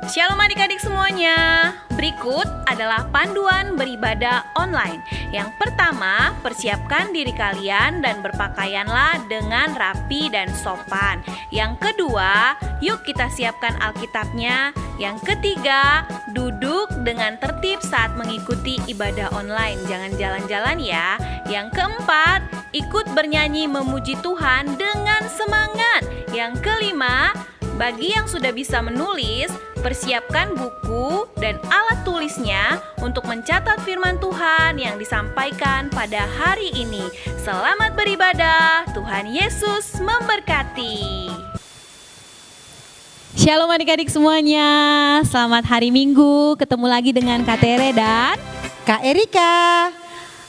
Shalom adik-adik semuanya. Berikut adalah panduan beribadah online. Yang pertama, persiapkan diri kalian dan berpakaianlah dengan rapi dan sopan. Yang kedua, yuk kita siapkan Alkitabnya. Yang ketiga, duduk dengan tertib saat mengikuti ibadah online. Jangan jalan-jalan ya. Yang keempat, ikut bernyanyi memuji Tuhan dengan semangat. Yang kelima, bagi yang sudah bisa menulis, persiapkan buku dan alat tulisnya untuk mencatat firman Tuhan yang disampaikan pada hari ini. Selamat beribadah, Tuhan Yesus memberkati. Shalom adik-adik semuanya, selamat hari Minggu, ketemu lagi dengan Kak Tere dan Kak Erika.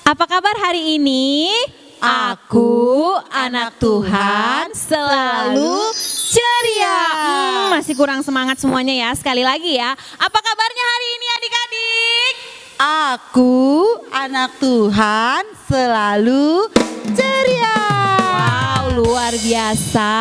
apa kabar hari ini? Aku, anak Tuhan, selalu ceria. Masih kurang semangat semuanya ya, sekali lagi ya. Apa kabarnya hari ini adik-adik? Aku, anak Tuhan, selalu ceria. Wow, luar biasa.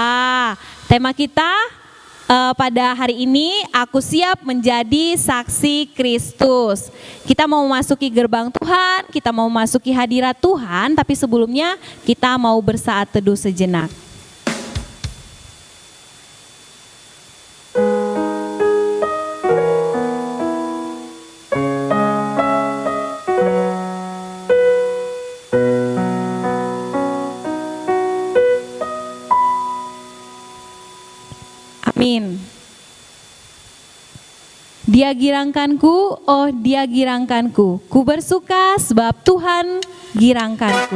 Tema kita pada hari ini, aku siap menjadi saksi Kristus. Kita mau memasuki gerbang Tuhan, kita mau memasuki hadirat Tuhan, tapi sebelumnya kita mau bersaat teduh sejenak. Amin. Dia girangkanku, oh dia girangkanku. Ku bersuka sebab Tuhan girangkanku.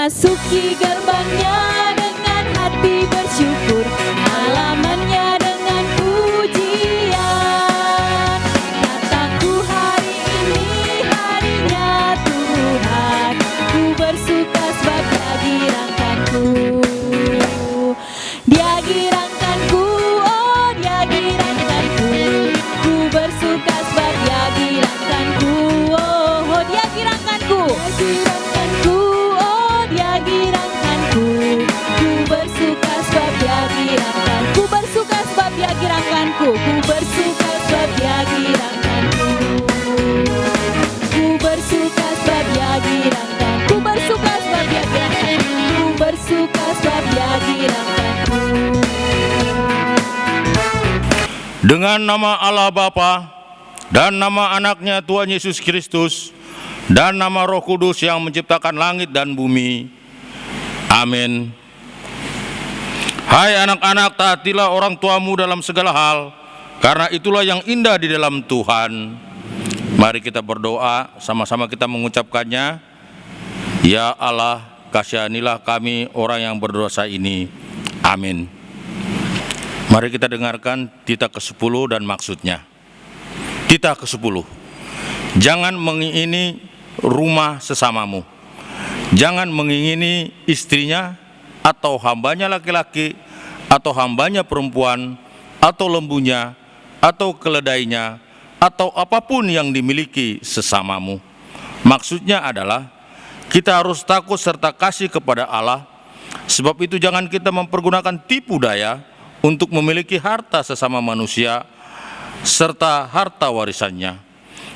Masuki gerbangnya dengan hati bersyukur, halamannya dengan pujian. Kataku hari ini harinya Tuhan, ku bersuka sebab Dia girangkanku. Dia girangkanku, oh Dia girangkanku. Ku bersuka sebab Dia girangkanku, oh Dia girangkanku. Dia girangkanku, ku bersuka sebab Dia girangkanku. Ku bersuka sebab Dia girangkanku. Ku bersuka sebab Dia girangkanku. Ku bersuka sebab Dia girangkanku. Ku bersuka sebab Dia girangkanku. Ku bersuka sebab Dia girangkanku. Dengan nama Allah Bapa dan nama anaknya Tuhan Yesus Kristus dan nama Roh Kudus yang menciptakan langit dan bumi. Amin. Hai anak-anak, taatilah orang tuamu dalam segala hal, karena itulah yang indah di dalam Tuhan. Mari kita berdoa, sama-sama kita mengucapkannya. Ya Allah, kasihanilah kami orang yang berdosa ini. Amin. Mari kita dengarkan titah ke-10 dan maksudnya. Titah ke-10. Jangan mengingini rumah sesamamu. Jangan mengingini istrinya, atau hambanya laki-laki, atau hambanya perempuan, atau lembunya, atau keledainya, atau apapun yang dimiliki sesamamu. Maksudnya adalah kita harus takut serta kasih kepada Allah Sebab itu jangan kita mempergunakan tipu daya untuk memiliki harta sesama manusia serta harta warisannya.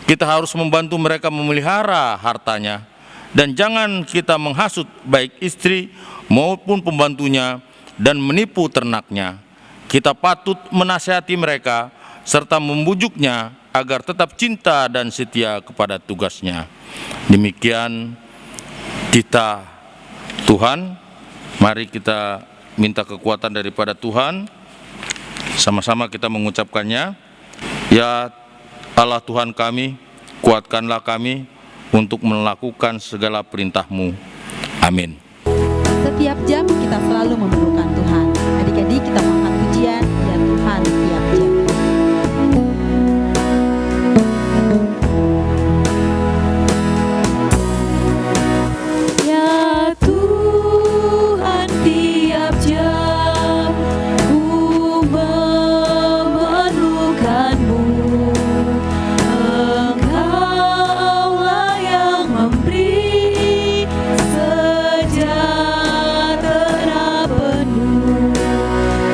Kita harus membantu mereka memelihara hartanya, dan jangan kita menghasut baik istri maupun pembantunya dan menipu ternaknya. Kita patut menasihati mereka serta membujuknya agar tetap cinta dan setia kepada tugasnya. Demikian titah Tuhan. Mari kita minta kekuatan daripada Tuhan. Sama-sama kita mengucapkannya. Ya Allah Tuhan kami, kuatkanlah kami untuk melakukan segala perintah-Mu. Amin. Setiap jam kita selalu memerlukan Tuhan. Adik-adik, kita mengangkat pujian, ya Tuhan, setiap jam. Ya Tuhan, tiap jam ku memerlukan-Mu. Engkaulah yang memberi sejahtera penuh.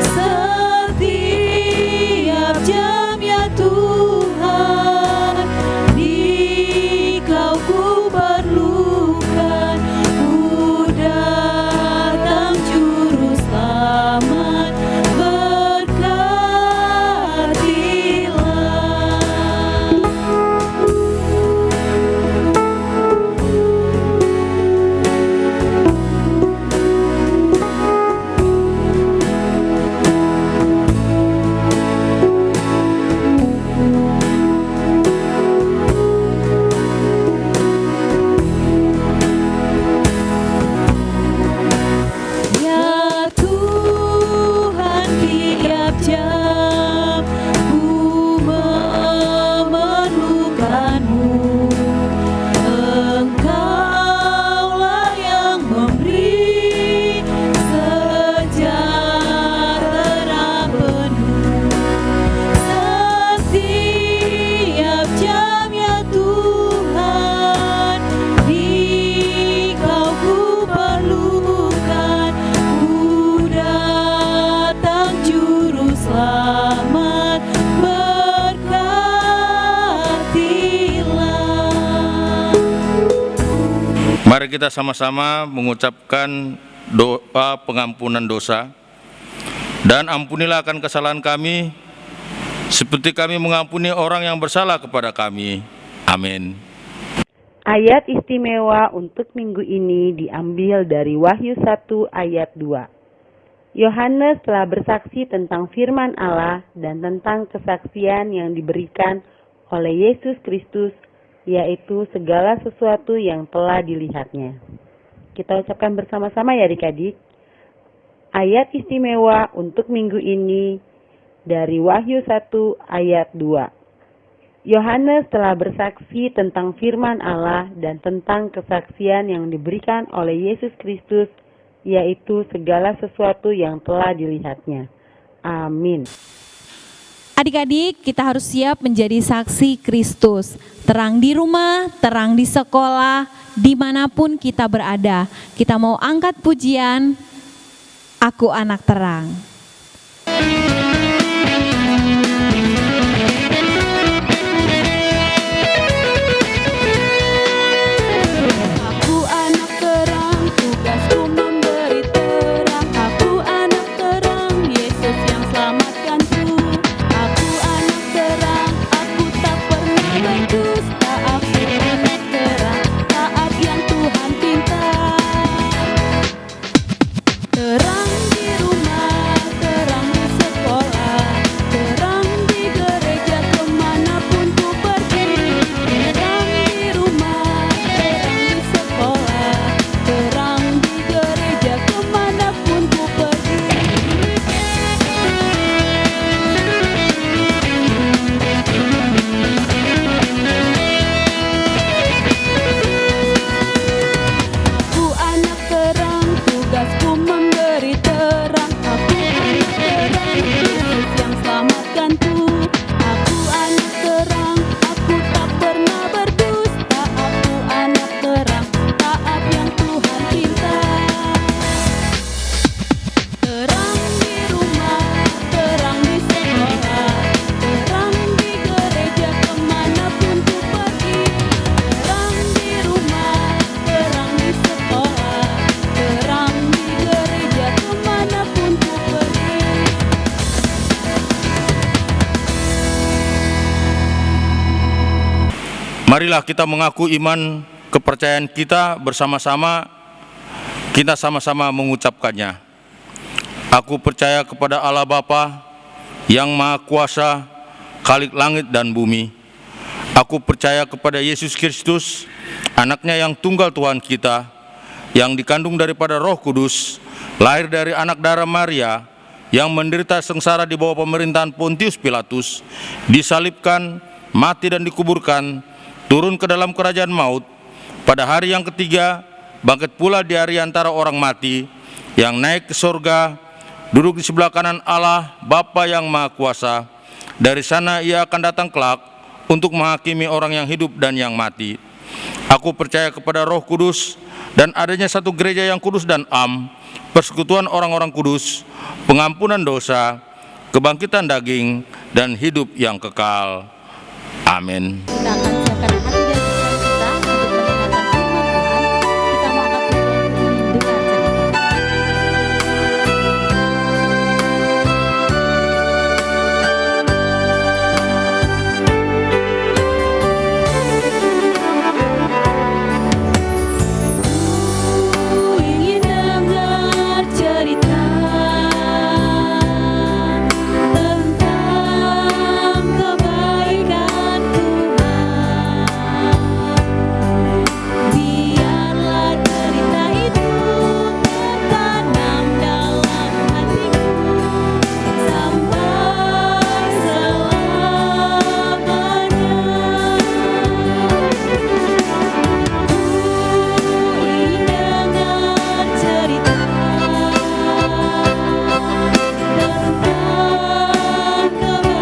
Setiap jam ya Tuhan, Dikau ku perlukan. Ku datang juru selamat, ya Tuhan, tiap jam ku memerlukan-Mu. Engkaulah yang memberi sejahtera penuh. Setiap jam ya Tuhan, Dikau ku perlukan. Ku datang juru selamat, berkatilah. Mari kita sama-sama mengucapkan doa pengampunan dosa. Dan ampunilah akan kesalahan kami, seperti kami mengampuni orang yang bersalah kepada kami. Amin. Ayat istimewa untuk minggu ini diambil dari Wahyu 1 ayat 2. Yohanes telah bersaksi tentang firman Allah dan tentang kesaksian yang diberikan oleh Yesus Kristus, yaitu segala sesuatu yang telah dilihatnya. Kita ucapkan bersama-sama ya adik-adik. Ayat istimewa untuk minggu ini dari Wahyu 1 ayat 2. Yohanes telah bersaksi tentang firman Allah dan tentang kesaksian yang diberikan oleh Yesus Kristus, yaitu segala sesuatu yang telah dilihatnya. Amin. Adik-adik, kita harus siap menjadi saksi Kristus. Terang di rumah, terang di sekolah, dimanapun kita berada. Kita mau angkat pujian, Aku Anak Terang. Aku anak terang, tugasku memberi terang. Aku anak terang, Yesus yang selamatkanku. Aku anak terang, aku tak pernah berdusta. Aku anak terang, taat yang Tuhan pinta. Terang di rumah, Marilah kita mengaku iman kepercayaan kita bersama-sama, kita sama-sama mengucapkannya. Aku percaya kepada Allah Bapa yang Maha Kuasa, Khalik langit dan bumi. Aku percaya kepada Yesus Kristus, anaknya yang tunggal Tuhan kita, yang dikandung daripada Roh Kudus, lahir dari anak darah Maria, yang menderita sengsara di bawah pemerintahan Pontius Pilatus, disalibkan, mati dan dikuburkan, turun ke dalam kerajaan maut, pada hari yang ketiga bangkit pula di hari antara orang mati, yang naik ke surga, duduk di sebelah kanan Allah Bapa yang Maha Kuasa. Dari sana ia akan datang kelak untuk menghakimi orang yang hidup dan yang mati. Aku percaya kepada Roh Kudus dan adanya satu gereja yang kudus dan am, persekutuan orang-orang kudus, pengampunan dosa, kebangkitan daging, dan hidup yang kekal. Amin. Kita akan siapkan hati dan pikiran kita untuk mendengarkan firman Tuhan. Kita mau angkat pujian dengan cerita. Ku ingin dengar cerita tentang kebaikan Tuhan. Biarlah cerita itu tertanam dalam hatiku sampai selamanya. Ingin dengar cerita tentang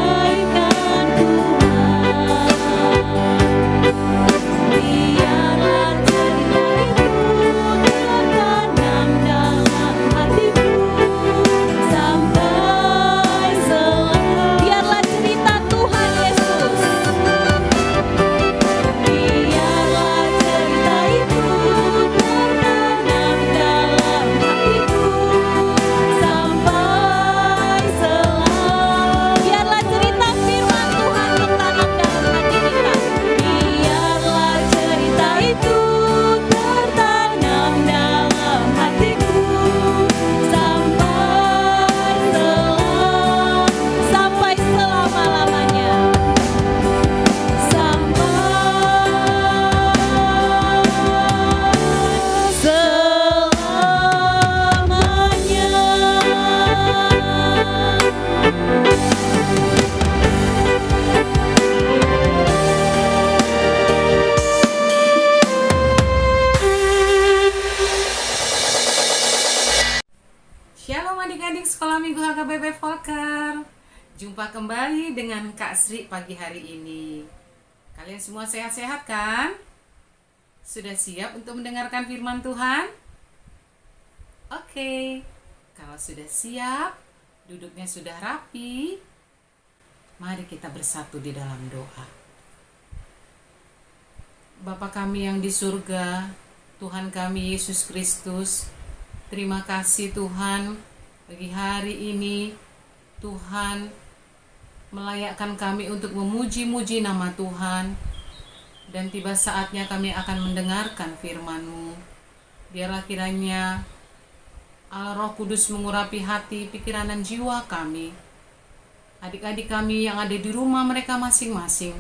kebaikan Tuhan. Biarlah cerita itu tertanam dalam hatiku sampai selamanya. Biarlah cerita Tuhan Yesus. Biarlah cerita itu tertanam dalam hatiku sampai selamanya. Biarlah cerita firman Tuhan tertanam dalam hati kita. Biarlah cerita itu tertanam dalam hatiku sampai selama-lamanya. Shalom adik-adik sekolah minggu HKBP Volker. Jumpa kembali dengan Kak Sri pagi hari ini. Kalian semua sehat-sehat kan? Sudah siap untuk mendengarkan firman Tuhan? Oke, kalau sudah siap, duduknya sudah rapi, mari kita bersatu di dalam doa. Bapa kami yang di surga, Tuhan kami Yesus Kristus, terima kasih Tuhan, bagi hari ini Tuhan melayakkan kami untuk memuji-muji nama Tuhan. Dan tiba saatnya kami akan mendengarkan firman-Mu. Biarlah kiranya Allah Roh Kudus mengurapi hati, pikiran dan jiwa kami. Adik-adik kami yang ada di rumah mereka masing-masing.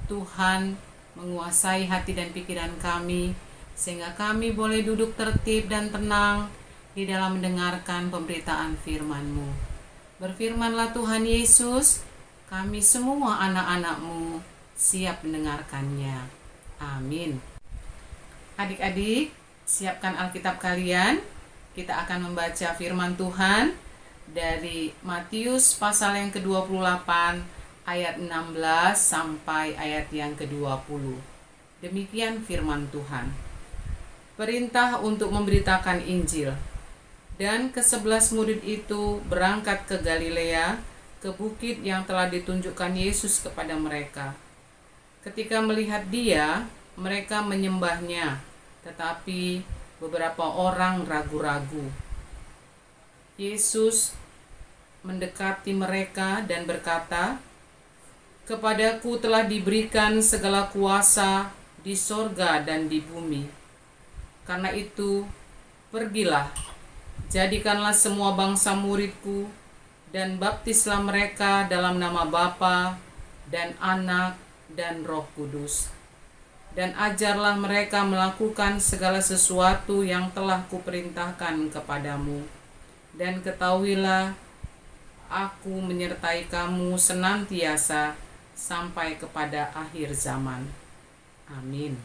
Tuhan menguasai hati dan pikiran kami, sehingga kami boleh duduk tertib dan tenang di dalam mendengarkan pemberitaan firman-Mu. Berfirmanlah Tuhan Yesus, kami semua anak-anak-Mu siap mendengarkannya. Amin. Adik-adik, siapkan Alkitab kalian. Kita akan membaca firman Tuhan dari Matius pasal yang ke-28 ayat 16 sampai ayat yang ke-20. Demikian firman Tuhan. Perintah untuk memberitakan Injil. Dan ke-11 murid itu berangkat ke Galilea, ke bukit yang telah ditunjukkan Yesus kepada mereka. Ketika melihat Dia, mereka menyembahnya, tetapi beberapa orang ragu-ragu. Yesus mendekati mereka dan berkata, Kepadaku telah diberikan segala kuasa di sorga dan di bumi. Karena itu, pergilah, jadikanlah semua bangsa muridku, dan baptislah mereka dalam nama Bapa dan Anak dan Roh Kudus. Dan ajarlah mereka melakukan segala sesuatu yang telah kuperintahkan kepadamu. Dan ketahuilah, aku menyertai kamu senantiasa sampai kepada akhir zaman. Amin.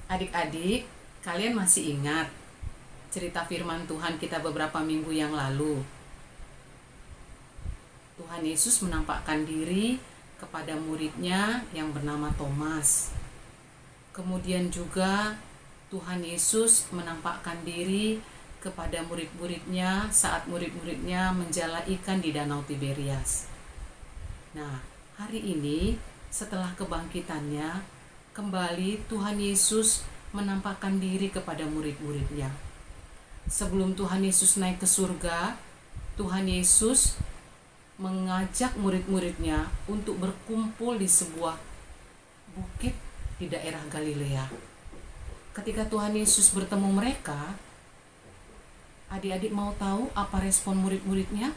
Adik-adik, kalian masih ingat cerita firman Tuhan kita beberapa minggu yang lalu? Tuhan Yesus menampakkan diri kepada muridnya yang bernama Thomas. Kemudian juga Tuhan Yesus menampakkan diri kepada murid-muridnya saat murid-muridnya menjala ikan di Danau Tiberias. Nah, hari ini setelah kebangkitannya, kembali Tuhan Yesus menampakkan diri kepada murid-muridnya. Sebelum Tuhan Yesus naik ke surga, Tuhan Yesus mengajak murid-muridnya untuk berkumpul di sebuah bukit di daerah Galilea. Ketika Tuhan Yesus bertemu mereka, adik-adik mau tahu apa respon murid-muridnya?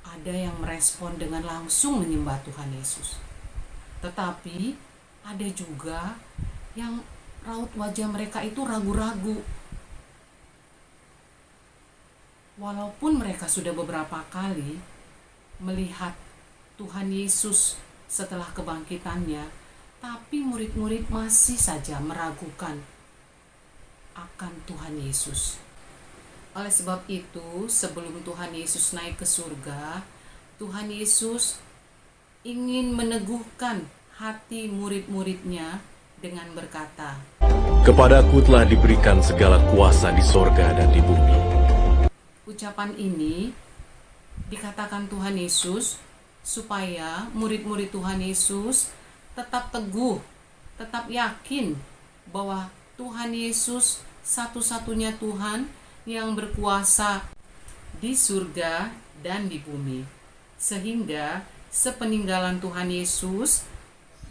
Ada yang merespon dengan langsung menyembah Tuhan Yesus. Tetapi ada juga yang raut wajah mereka itu ragu-ragu. Walaupun mereka sudah beberapa kali melihat Tuhan Yesus setelah kebangkitannya, tapi murid-murid masih saja meragukan akan Tuhan Yesus. Oleh sebab itu, sebelum Tuhan Yesus naik ke surga, Tuhan Yesus ingin meneguhkan hati murid-muridnya dengan berkata, "Kepadaku telah diberikan segala kuasa di sorga dan di bumi." Ucapan ini dikatakan Tuhan Yesus supaya murid-murid Tuhan Yesus tetap teguh, tetap yakin bahwa Tuhan Yesus satu-satunya Tuhan yang berkuasa di surga dan di bumi. Sehingga sepeninggalan Tuhan Yesus,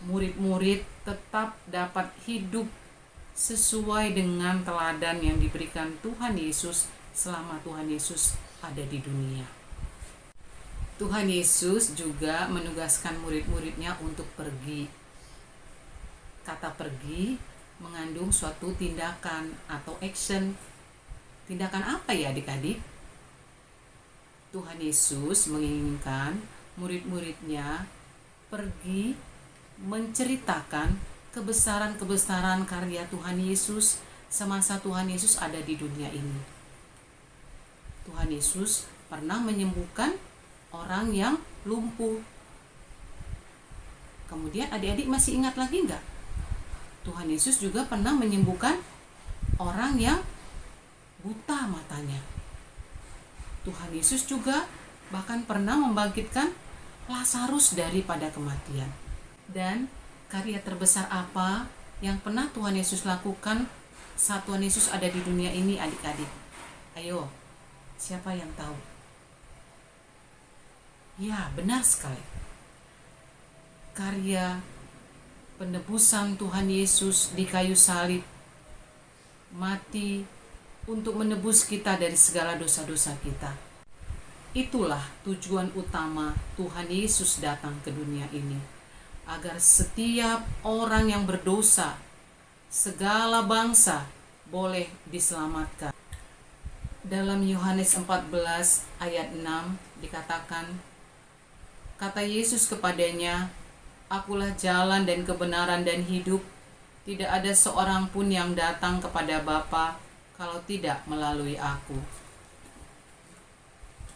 murid-murid tetap dapat hidup sesuai dengan teladan yang diberikan Tuhan Yesus selama Tuhan Yesus ada di dunia. Tuhan Yesus juga menugaskan murid-muridnya untuk pergi. Kata pergi mengandung suatu tindakan atau action. Tindakan apa ya adik-adik? Tuhan Yesus menginginkan murid-muridnya pergi menceritakan kebesaran-kebesaran karya Tuhan Yesus semasa Tuhan Yesus ada di dunia ini. Tuhan Yesus pernah menyembuhkan orang yang lumpuh. Kemudian adik-adik masih ingat lagi enggak? Tuhan Yesus juga pernah menyembuhkan orang yang buta matanya. Tuhan Yesus juga bahkan pernah membangkitkan Lazarus daripada kematian. Dan karya terbesar apa yang pernah Tuhan Yesus lakukan saat Tuhan Yesus ada di dunia ini adik-adik? Ayo, siapa yang tahu? Ya, benar sekali. Karya penebusan Tuhan Yesus di kayu salib, mati untuk menebus kita dari segala dosa-dosa kita. Itulah tujuan utama Tuhan Yesus datang ke dunia ini, agar setiap orang yang berdosa, segala bangsa, boleh diselamatkan. Dalam Yohanes 14 ayat 6 dikatakan, kata Yesus kepadanya, "Akulah jalan dan kebenaran dan hidup. Tidak ada seorang pun yang datang kepada Bapa kalau tidak melalui aku."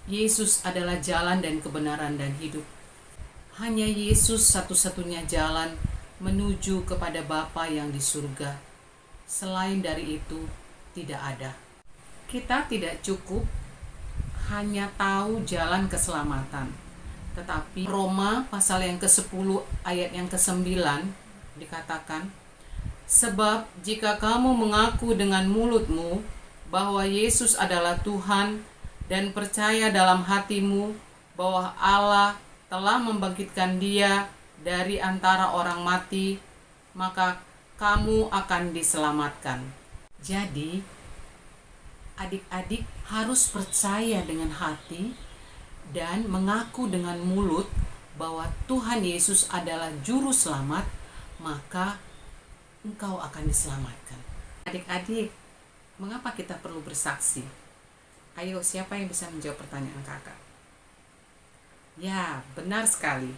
Yesus adalah jalan dan kebenaran dan hidup. Hanya Yesus satu-satunya jalan menuju kepada Bapa yang di surga. Selain dari itu, tidak ada. Kita tidak cukup hanya tahu jalan keselamatan. Tetapi Roma pasal yang ke-10 ayat yang ke-9 dikatakan, "Sebab jika kamu mengaku dengan mulutmu bahwa Yesus adalah Tuhan dan percaya dalam hatimu bahwa Allah telah membangkitkan dia dari antara orang mati, maka kamu akan diselamatkan. Jadi, adik-adik harus percaya dengan hati dan mengaku dengan mulut bahwa Tuhan Yesus adalah juru selamat, maka engkau akan diselamatkan. Adik-adik, mengapa kita perlu bersaksi? Ayo, siapa yang bisa menjawab pertanyaan kakak? Ya, benar sekali.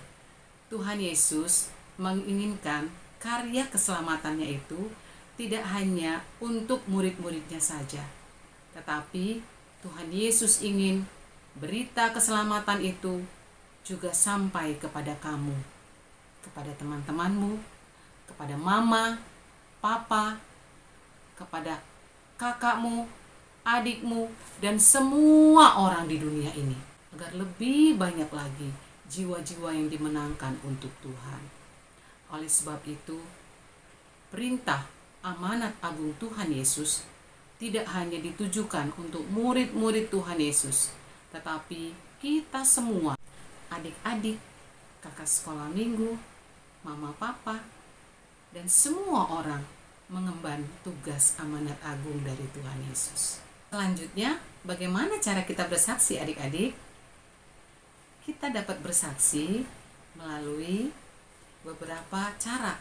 Tuhan Yesus menginginkan karya keselamatannya itu tidak hanya untuk murid-muridnya saja, tetapi Tuhan Yesus ingin berita keselamatan itu juga sampai kepada kamu, kepada teman-temanmu, kepada mama, papa, kepada kakakmu, adikmu, dan semua orang di dunia ini, agar lebih banyak lagi jiwa-jiwa yang dimenangkan untuk Tuhan. Oleh sebab itu, perintah amanat agung Tuhan Yesus tidak hanya ditujukan untuk murid-murid Tuhan Yesus, tetapi kita semua, adik-adik, kakak sekolah minggu, mama papa, dan semua orang mengemban tugas amanat agung dari Tuhan Yesus. Selanjutnya, bagaimana cara kita bersaksi, adik-adik? Kita dapat bersaksi melalui beberapa cara.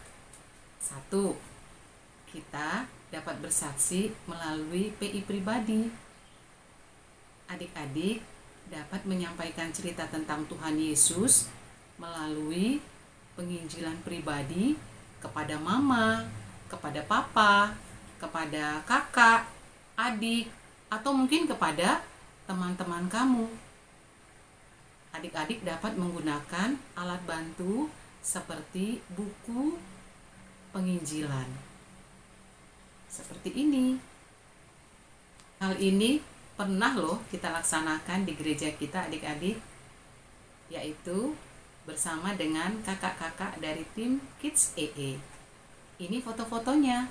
1. Kita dapat bersaksi melalui PI pribadi. Adik-adik dapat menyampaikan cerita tentang Tuhan Yesus melalui penginjilan pribadi kepada mama, kepada papa, kepada kakak, adik, atau mungkin kepada teman-teman kamu. Adik-adik dapat menggunakan alat bantu seperti buku penginjilan. Seperti ini. Hal ini pernah loh kita laksanakan di gereja kita, adik-adik, yaitu bersama dengan kakak-kakak dari tim Kids EE. Ini foto-fotonya.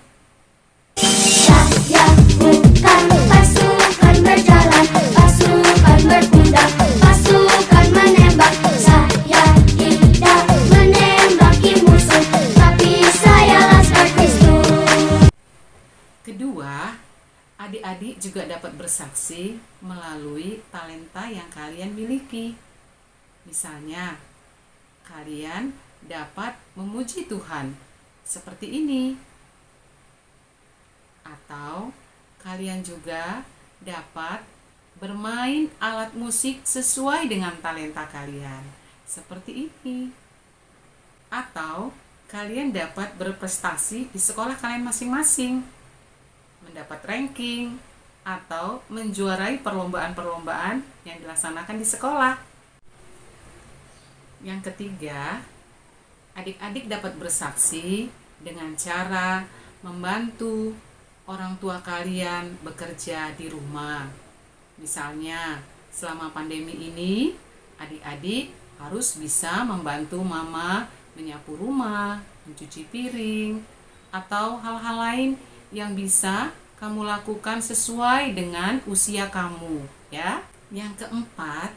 Saya bukan pasukan berjalan, pasukan bertindak, pasukan menembak. Saya tidak menembaki musuh, tapi saya laskar Kristus. Kedua, adik-adik juga dapat bersaksi melalui talenta yang kalian miliki. Misalnya, kalian dapat memuji Tuhan seperti ini. Atau kalian juga dapat bermain alat musik sesuai dengan talenta kalian seperti ini. Atau kalian dapat berprestasi di sekolah kalian masing-masing, mendapat ranking atau menjuarai perlombaan-perlombaan yang dilaksanakan di sekolah. Yang ketiga, adik-adik dapat bersaksi dengan cara membantu orang tua kalian bekerja di rumah. Misalnya, selama pandemi ini, adik-adik harus bisa membantu mama menyapu rumah, mencuci piring, atau hal-hal lain yang bisa kamu lakukan sesuai dengan usia kamu, ya. Yang keempat,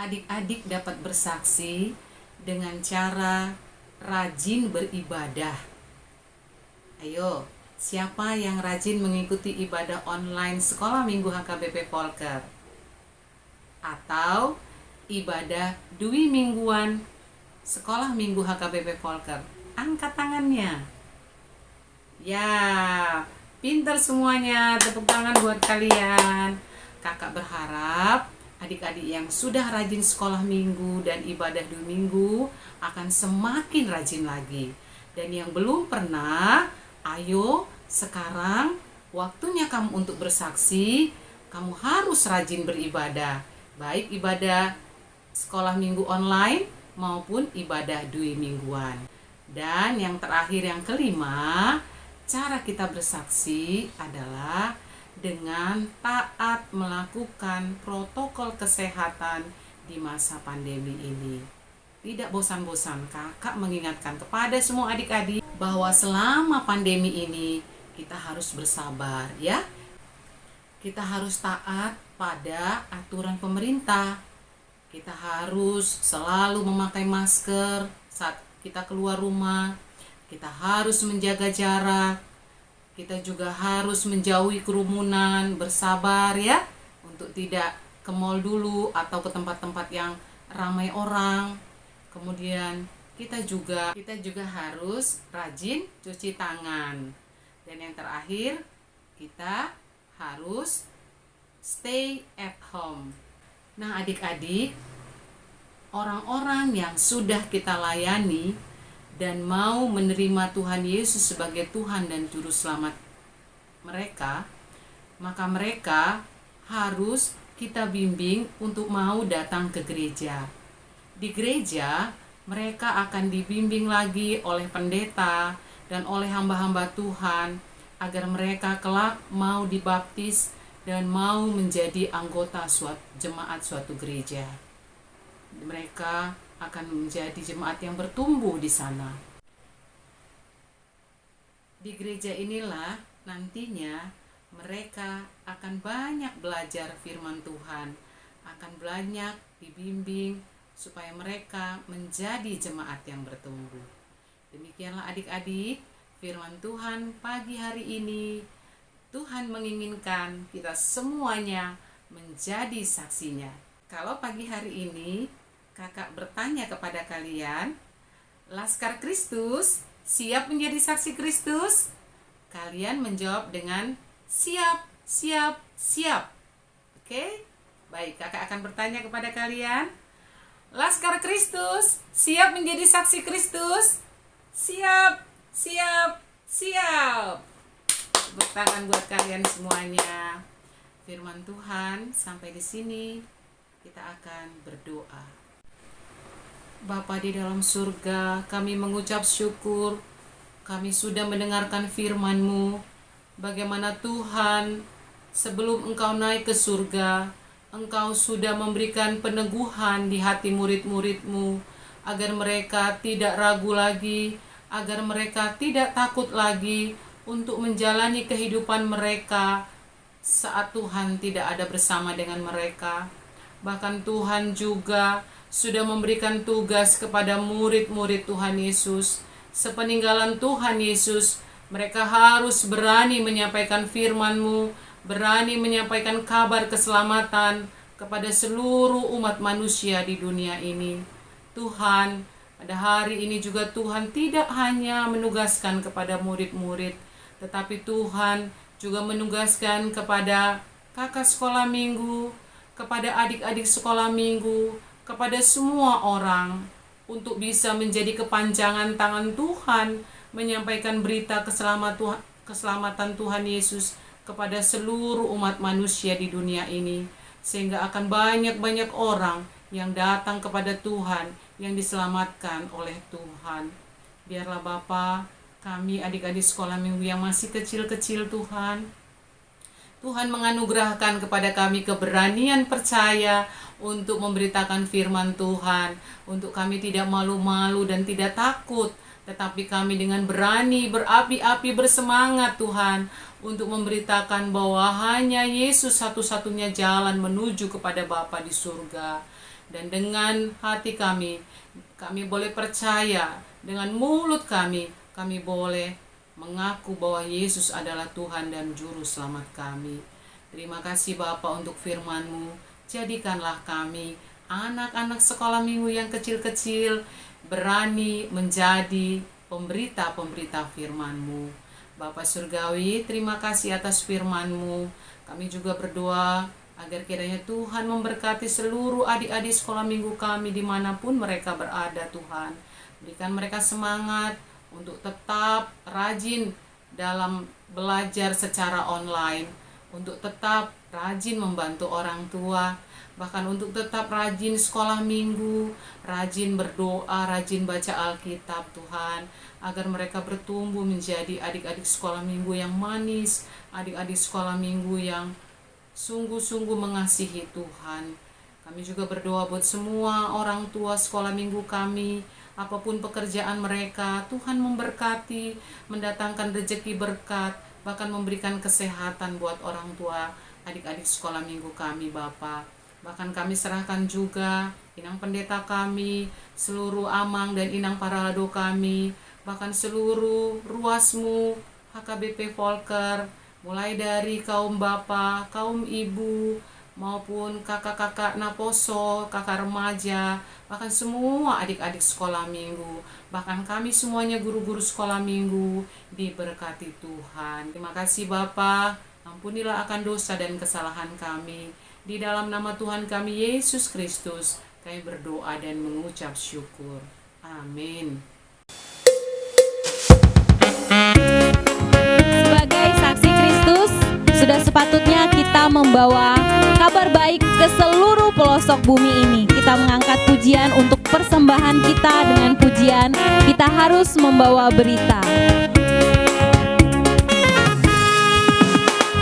adik-adik dapat bersaksi dengan cara rajin beribadah. Ayo, siapa yang rajin mengikuti ibadah online Sekolah Minggu HKBP Polker? Atau ibadah Dwi Mingguan Sekolah Minggu HKBP Polker? Angkat tangannya. Ya, pintar semuanya. Tepuk tangan buat kalian. Kakak berharap adik-adik yang sudah rajin sekolah minggu dan ibadah Dwi Minggu akan semakin rajin lagi. Dan yang belum pernah, ayo sekarang waktunya kamu untuk bersaksi. Kamu harus rajin beribadah, baik ibadah sekolah minggu online maupun ibadah Dwi Mingguan. Dan yang terakhir, yang kelima, cara kita bersaksi adalah dengan taat melakukan protokol kesehatan di masa pandemi ini. Tidak bosan-bosan kakak mengingatkan kepada semua adik-adik bahwa selama pandemi ini kita harus bersabar, ya. Kita harus taat pada aturan pemerintah. kita harus selalu memakai masker saat kita keluar rumah. Kita harus menjaga jarak. Kita juga harus menjauhi kerumunan, bersabar ya, untuk tidak ke mall dulu atau ke tempat-tempat yang ramai orang. Kemudian kita juga harus rajin cuci tangan. Dan yang terakhir, kita harus stay at home. Nah, adik-adik, orang-orang yang sudah kita layani dan mau menerima Tuhan Yesus sebagai Tuhan dan Juru Selamat mereka, maka mereka harus kita bimbing untuk mau datang ke gereja. Di gereja, mereka akan dibimbing lagi oleh pendeta dan oleh hamba-hamba Tuhan agar mereka kelak mau dibaptis dan mau menjadi anggota jemaat suatu gereja. Mereka akan menjadi jemaat yang bertumbuh di sana. Di gereja inilah nantinya mereka akan banyak belajar firman Tuhan, akan banyak dibimbing supaya mereka menjadi jemaat yang bertumbuh. Demikianlah adik-adik, firman Tuhan pagi hari ini. Tuhan menginginkan kita semuanya menjadi saksinya. Kalau pagi hari ini kakak bertanya kepada kalian, Laskar Kristus siap menjadi saksi Kristus? Kalian menjawab dengan siap, siap, siap. Oke? Baik, kakak akan bertanya kepada kalian, Laskar Kristus siap menjadi saksi Kristus? Siap, siap, siap. Tepuk tangan buat kalian semuanya. Firman Tuhan sampai di sini, kita akan berdoa. Bapa di dalam surga, kami mengucap syukur. Kami sudah mendengarkan firman-Mu. Bagaimana Tuhan, sebelum Engkau naik ke surga, Engkau sudah memberikan peneguhan di hati murid-murid-Mu, agar mereka tidak ragu lagi, agar mereka tidak takut lagi untuk menjalani kehidupan mereka saat Tuhan tidak ada bersama dengan mereka. Bahkan Tuhan juga sudah memberikan tugas kepada murid-murid Tuhan Yesus. Sepeninggalan Tuhan Yesus, mereka harus berani menyampaikan firman-Mu, berani menyampaikan kabar keselamatan kepada seluruh umat manusia di dunia ini. Tuhan, pada hari ini juga Tuhan tidak hanya menugaskan kepada murid-murid, tetapi Tuhan juga menugaskan kepada kakak sekolah minggu, kepada adik-adik sekolah minggu, kepada semua orang untuk bisa menjadi kepanjangan tangan Tuhan, menyampaikan berita keselamatan Tuhan Yesus kepada seluruh umat manusia di dunia ini, sehingga akan banyak-banyak orang yang datang kepada Tuhan, yang diselamatkan oleh Tuhan. Biarlah Bapa, kami adik-adik sekolah minggu yang masih kecil-kecil Tuhan menganugerahkan kepada kami keberanian percaya untuk memberitakan firman Tuhan, untuk kami tidak malu-malu dan tidak takut, tetapi kami dengan berani, berapi-api, bersemangat Tuhan, untuk memberitakan bahwa hanya Yesus satu-satunya jalan menuju kepada Bapa di surga. Dan dengan hati kami boleh percaya, dengan mulut kami boleh mengaku bahwa Yesus adalah Tuhan dan Juru Selamat kami. Terima kasih Bapa untuk firman-Mu. Jadikanlah kami anak-anak sekolah minggu yang kecil-kecil berani menjadi pemberita-pemberita firman-Mu. Bapa Surgawi, terima kasih atas firman-Mu. Kami juga berdoa agar kiranya Tuhan memberkati seluruh adik-adik sekolah minggu kami dimanapun mereka berada Tuhan. Berikan mereka semangat untuk tetap rajin dalam belajar secara online, untuk tetap rajin membantu orang tua, bahkan untuk tetap rajin sekolah minggu, rajin berdoa, rajin baca Alkitab Tuhan, agar mereka bertumbuh menjadi adik-adik sekolah minggu yang manis, adik-adik sekolah minggu yang sungguh-sungguh mengasihi Tuhan. Kami juga berdoa buat semua orang tua sekolah minggu kami, apapun pekerjaan mereka, Tuhan memberkati, mendatangkan rezeki berkat, bahkan memberikan kesehatan buat orang tua adik-adik sekolah minggu kami Bapa. Bahkan kami serahkan juga inang pendeta kami, seluruh amang dan inang paralado kami, bahkan seluruh ruasmu HKBP Volker, mulai dari kaum bapa, kaum ibu, maupun kakak-kakak Naposo, kakak remaja, bahkan semua adik-adik sekolah minggu, bahkan kami semuanya guru-guru sekolah minggu, diberkati Tuhan. Terima kasih Bapa, ampunilah akan dosa dan kesalahan kami. Di dalam nama Tuhan kami Yesus Kristus, kami berdoa dan mengucap syukur. Amin. Sebagai saksi Kristus, sudah sepatutnya kita membawa kabar baik ke seluruh pelosok bumi ini. Kita mengangkat pujian untuk persembahan kita dengan pujian. Kita harus membawa berita.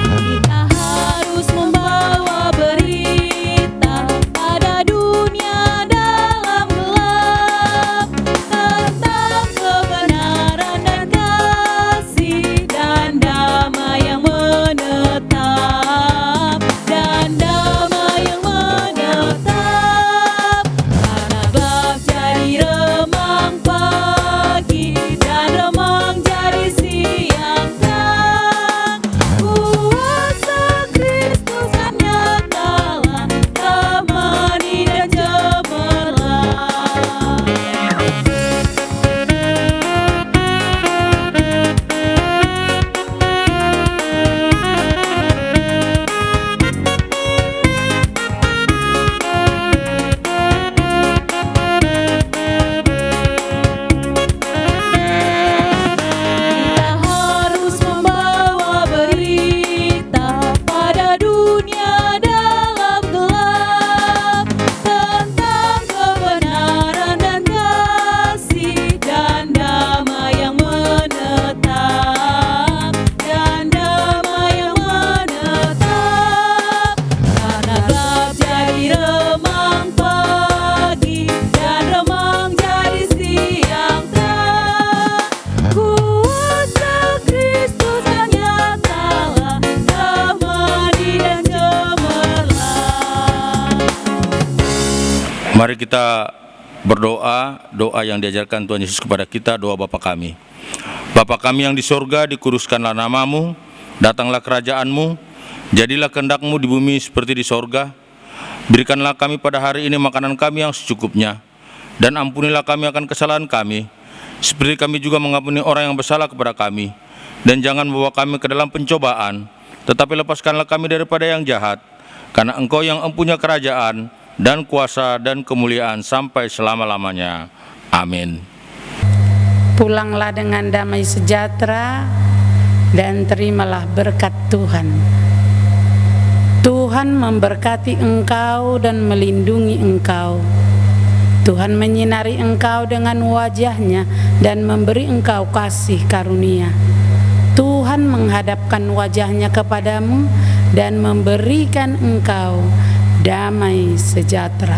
Kita harus membawa berita pada dunia dalam gelap tentang kebenaran dan kasih dan damai yang menetap, dan damai yang menetap. Karena gelap jadi remang pagi dan remang jadi siang terang. Kuasa Kristus kan nyatalah, temani dan cemerlang. Kita harus membawa berita pada dunia dalam gelap tentang kebenaran dan kasih dan damai yang menetap, dan damai yang menetap. Karena gelap jadi remang pagi dan remang jadi siang terang. Kuasa Kristus kan nyatalah, temani dan cemerlang. Mari kita berdoa, doa yang diajarkan Tuhan Yesus kepada kita, doa Bapa kami. Bapa kami yang di sorga, dikuduskanlah namamu, datanglah kerajaanmu, jadilah kehendak-Mu di bumi seperti di sorga. Berikanlah kami pada hari ini makanan kami yang secukupnya, dan ampunilah kami akan kesalahan kami, seperti kami juga mengampuni orang yang bersalah kepada kami. Dan jangan bawa kami ke dalam pencobaan, tetapi lepaskanlah kami daripada yang jahat, karena Engkau yang empunya kerajaan, dan kuasa, dan kemuliaan sampai selama-lamanya. Amin. Pulanglah dengan damai sejahtera dan terimalah berkat Tuhan. Tuhan memberkati engkau dan melindungi engkau. Tuhan menyinari engkau dengan wajah-Nya dan memberi engkau kasih karunia. Tuhan menghadapkan wajah-Nya kepadamu dan memberikan engkau damai sejahtera.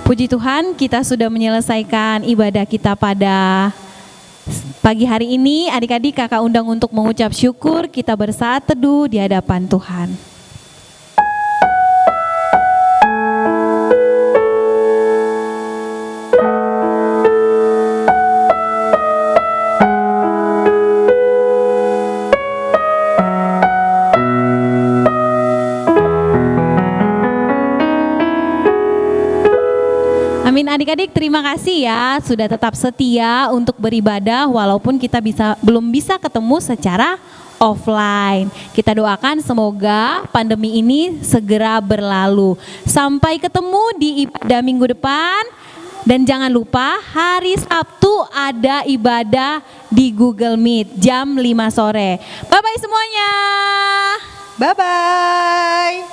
Puji Tuhan, kita sudah menyelesaikan ibadah kita pada pagi hari ini. Adik-adik, kakak undang untuk mengucap syukur. Kita bersaat teduh di hadapan Tuhan. Amin Adik-adik terima kasih ya sudah tetap setia untuk beribadah walaupun kita belum bisa ketemu secara offline. Kita doakan semoga pandemi ini segera berlalu. Sampai ketemu di ibadah minggu depan. Dan jangan lupa hari Sabtu ada ibadah di Google Meet jam 5 sore. Bye-bye semuanya. Bye-bye.